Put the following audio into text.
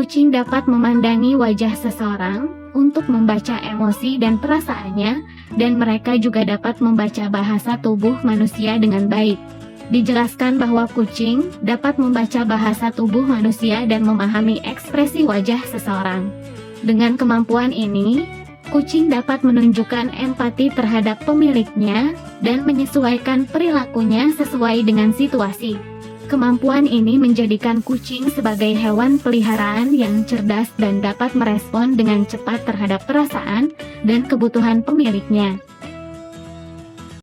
Kucing dapat memandangi wajah seseorang untuk membaca emosi dan perasaannya, dan mereka juga dapat membaca bahasa tubuh manusia dengan baik. Dijelaskan bahwa kucing dapat membaca bahasa tubuh manusia dan memahami ekspresi wajah seseorang. Dengan kemampuan ini, kucing dapat menunjukkan empati terhadap pemiliknya dan menyesuaikan perilakunya sesuai dengan situasi. Kemampuan ini menjadikan kucing sebagai hewan peliharaan yang cerdas dan dapat merespon dengan cepat terhadap perasaan dan kebutuhan pemiliknya.